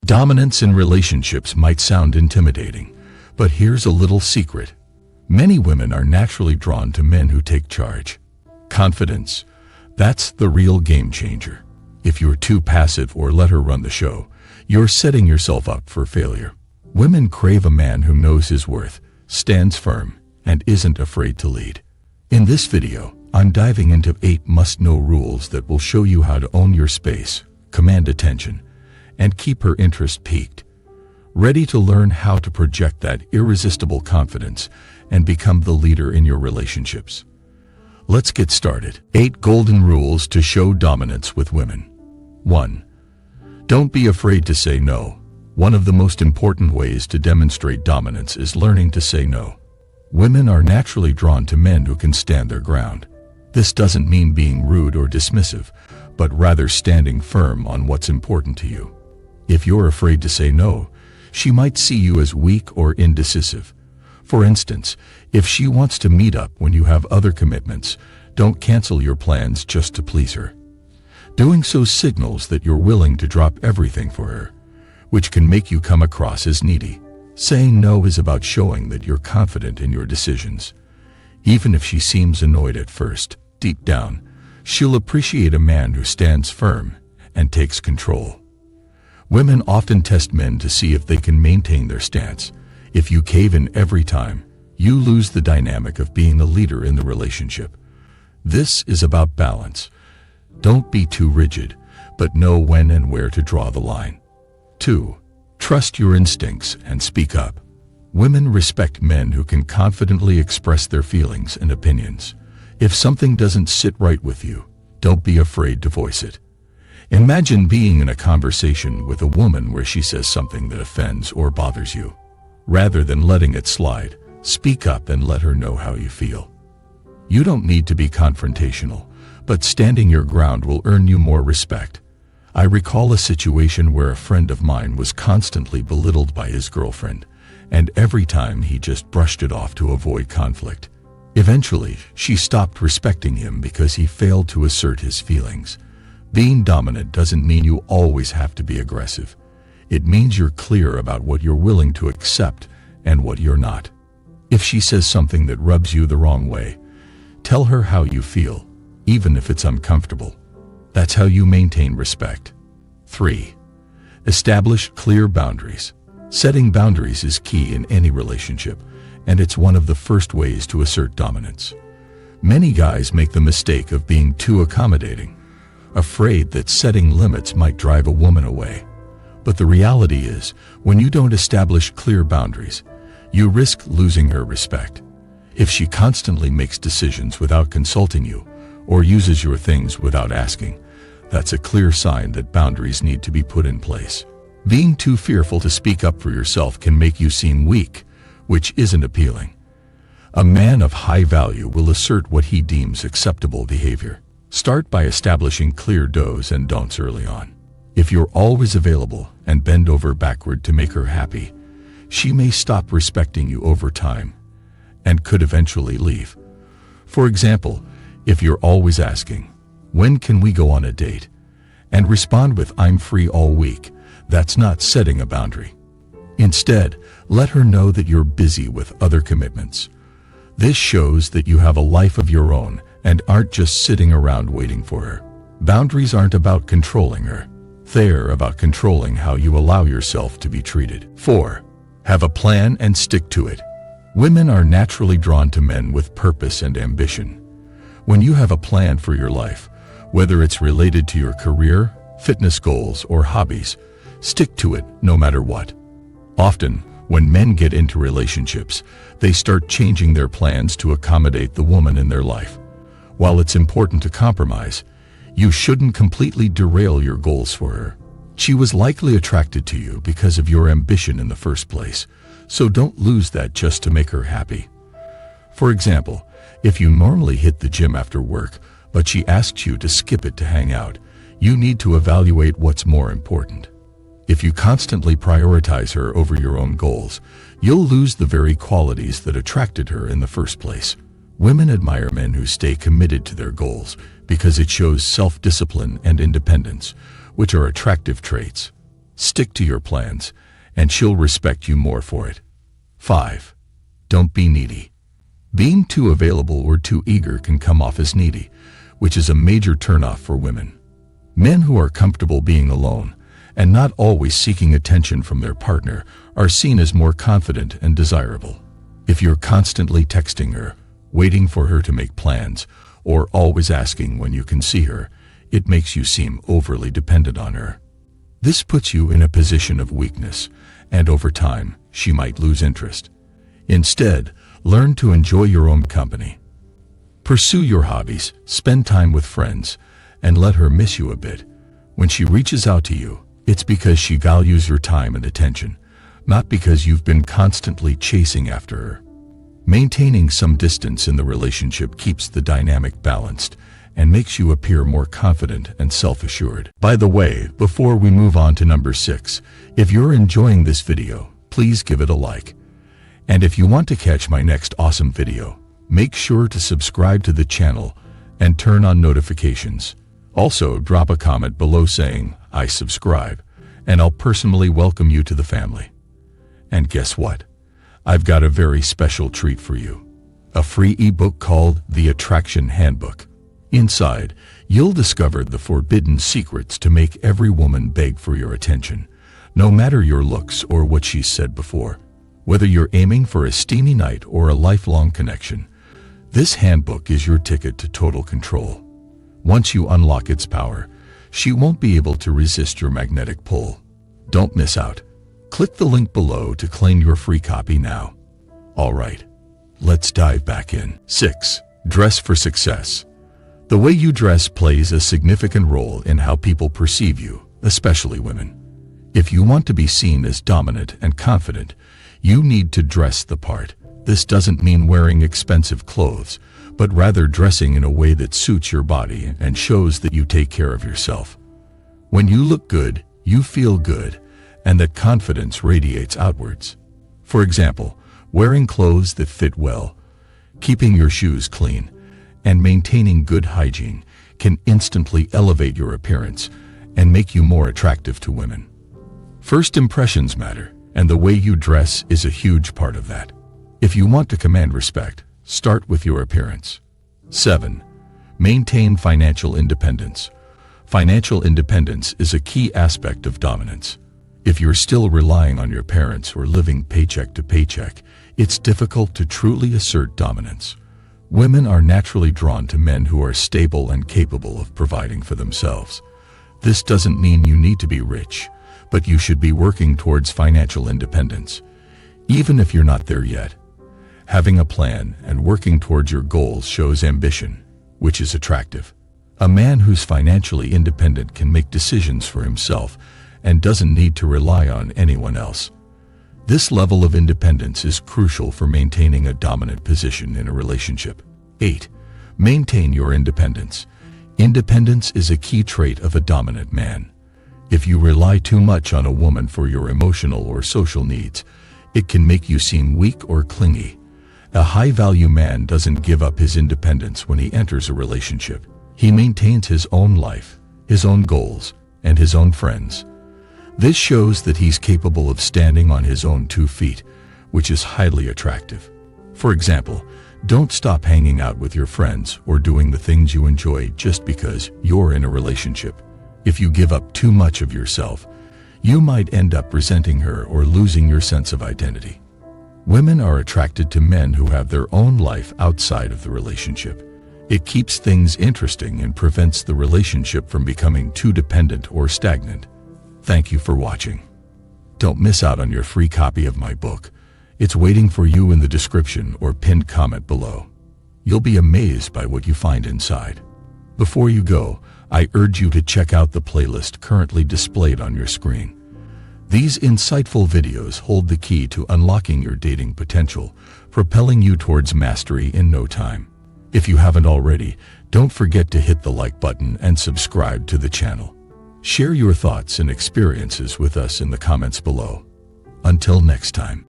Dominance in relationships might sound intimidating, but here's a little secret. Many women are naturally drawn to men who take charge. Confidence, that's the real game changer. If you're too passive or let her run the show, you're setting yourself up for failure. Women crave a man who knows his worth, stands firm, and isn't afraid to lead. In this video, I'm diving into 8 must-know rules that will show you how to own your space, command attention, and keep her interest piqued. Ready to learn how to project that irresistible confidence and become the leader in your relationships? Let's get started. 8 golden rules to show dominance with women. 1. Don't be afraid to say no. One of the most important ways to demonstrate dominance is learning to say no. Women are naturally drawn to men who can stand their ground. This doesn't mean being rude or dismissive, but rather standing firm on what's important to you. If you're afraid to say no, she might see you as weak or indecisive. For instance, if she wants to meet up when you have other commitments, don't cancel your plans just to please her. Doing so signals that you're willing to drop everything for her, which can make you come across as needy. Saying no is about showing that you're confident in your decisions. Even if she seems annoyed at first, deep down, she'll appreciate a man who stands firm and takes control. Women often test men to see if they can maintain their stance. If you cave in every time, you lose the dynamic of being a leader in the relationship. This is about balance. Don't be too rigid, but know when and where to draw the line. 2. Trust your instincts and speak up. Women respect men who can confidently express their feelings and opinions. If something doesn't sit right with you, don't be afraid to voice it. Imagine being in a conversation with a woman where she says something that offends or bothers you. Rather than letting it slide, speak up and let her know how you feel. You don't need to be confrontational, but standing your ground will earn you more respect. I recall a situation where a friend of mine was constantly belittled by his girlfriend, and every time he just brushed it off to avoid conflict. Eventually, she stopped respecting him because he failed to assert his feelings. Being dominant doesn't mean you always have to be aggressive. It means you're clear about what you're willing to accept and what you're not. If she says something that rubs you the wrong way, tell her how you feel, even if it's uncomfortable. That's how you maintain respect. 3. Establish clear boundaries. Setting boundaries is key in any relationship, and it's one of the first ways to assert dominance. Many guys make the mistake of being too accommodating, afraid that setting limits might drive a woman away. But the reality is, when you don't establish clear boundaries, you risk losing her respect. If she constantly makes decisions without consulting you, or uses your things without asking, that's a clear sign that boundaries need to be put in place. Being too fearful to speak up for yourself can make you seem weak, which isn't appealing. A man of high value will assert what he deems acceptable behavior. Start by establishing clear do's and don'ts early on. If you're always available and bend over backward to make her happy, she may stop respecting you over time and could eventually leave. For example, if you're always asking, "When can we go on a date?" and respond with, "I'm free all week," that's not setting a boundary. Instead, let her know that you're busy with other commitments. This shows that you have a life of your own and aren't just sitting around waiting for her. Boundaries aren't about controlling her. They're about controlling how you allow yourself to be treated. 4. Have a plan and stick to it. Women are naturally drawn to men with purpose and ambition. When you have a plan for your life, whether it's related to your career, fitness goals, or hobbies, stick to it no matter what. Often, when men get into relationships, they start changing their plans to accommodate the woman in their life. While it's important to compromise, you shouldn't completely derail your goals for her. She was likely attracted to you because of your ambition in the first place, so don't lose that just to make her happy. For example, if you normally hit the gym after work, but she asks you to skip it to hang out, you need to evaluate what's more important. If you constantly prioritize her over your own goals, you'll lose the very qualities that attracted her in the first place. Women admire men who stay committed to their goals because it shows self-discipline and independence, which are attractive traits. Stick to your plans, and she'll respect you more for it. 5. Don't be needy. Being too available or too eager can come off as needy, which is a major turnoff for women. Men who are comfortable being alone and not always seeking attention from their partner are seen as more confident and desirable. If you're constantly texting her, waiting for her to make plans, or always asking when you can see her, it makes you seem overly dependent on her. This puts you in a position of weakness, and over time, she might lose interest. Instead, learn to enjoy your own company. Pursue your hobbies, spend time with friends, and let her miss you a bit. When she reaches out to you, it's because she values your time and attention, not because you've been constantly chasing after her. Maintaining some distance in the relationship keeps the dynamic balanced and makes you appear more confident and self-assured. By the way, before we move on to number 6, if you're enjoying this video, please give it a like. And if you want to catch my next awesome video, make sure to subscribe to the channel and turn on notifications. Also, drop a comment below saying, "I subscribe," and I'll personally welcome you to the family. And guess what? I've got a very special treat for you. A free ebook called The Attraction Handbook. Inside, you'll discover the forbidden secrets to make every woman beg for your attention, no matter your looks or what she's said before. Whether you're aiming for a steamy night or a lifelong connection, this handbook is your ticket to total control. Once you unlock its power, she won't be able to resist your magnetic pull. Don't miss out. Click the link below to claim your free copy now. All right, let's dive back in. 6. Dress for success. The way you dress plays a significant role in how people perceive you, especially women. If you want to be seen as dominant and confident, you need to dress the part. This doesn't mean wearing expensive clothes, but rather dressing in a way that suits your body and shows that you take care of yourself. When you look good, you feel good, and that confidence radiates outwards. For example, wearing clothes that fit well, keeping your shoes clean, and maintaining good hygiene can instantly elevate your appearance and make you more attractive to women. First impressions matter, and the way you dress is a huge part of that. If you want to command respect, start with your appearance. 7. Maintain financial independence. Financial independence is a key aspect of dominance. If you're still relying on your parents or living paycheck to paycheck, it's difficult to truly assert dominance. Women are naturally drawn to men who are stable and capable of providing for themselves. This doesn't mean you need to be rich, but you should be working towards financial independence. Even if you're not there yet, having a plan and working towards your goals shows ambition, which is attractive. A man who's financially independent can make decisions for himself and doesn't need to rely on anyone else. This level of independence is crucial for maintaining a dominant position in a relationship. 8. Maintain your independence. Independence is a key trait of a dominant man. If you rely too much on a woman for your emotional or social needs, it can make you seem weak or clingy. A high-value man doesn't give up his independence when he enters a relationship. He maintains his own life, his own goals, and his own friends. This shows that he's capable of standing on his own 2 feet, which is highly attractive. For example, don't stop hanging out with your friends or doing the things you enjoy just because you're in a relationship. If you give up too much of yourself, you might end up resenting her or losing your sense of identity. Women are attracted to men who have their own life outside of the relationship. It keeps things interesting and prevents the relationship from becoming too dependent or stagnant. Thank you for watching. Don't miss out on your free copy of my book. It's waiting for you in the description or pinned comment below. You'll be amazed by what you find inside. Before you go, I urge you to check out the playlist currently displayed on your screen. These insightful videos hold the key to unlocking your dating potential, propelling you towards mastery in no time. If you haven't already, don't forget to hit the like button and subscribe to the channel. Share your thoughts and experiences with us in the comments below. Until next time.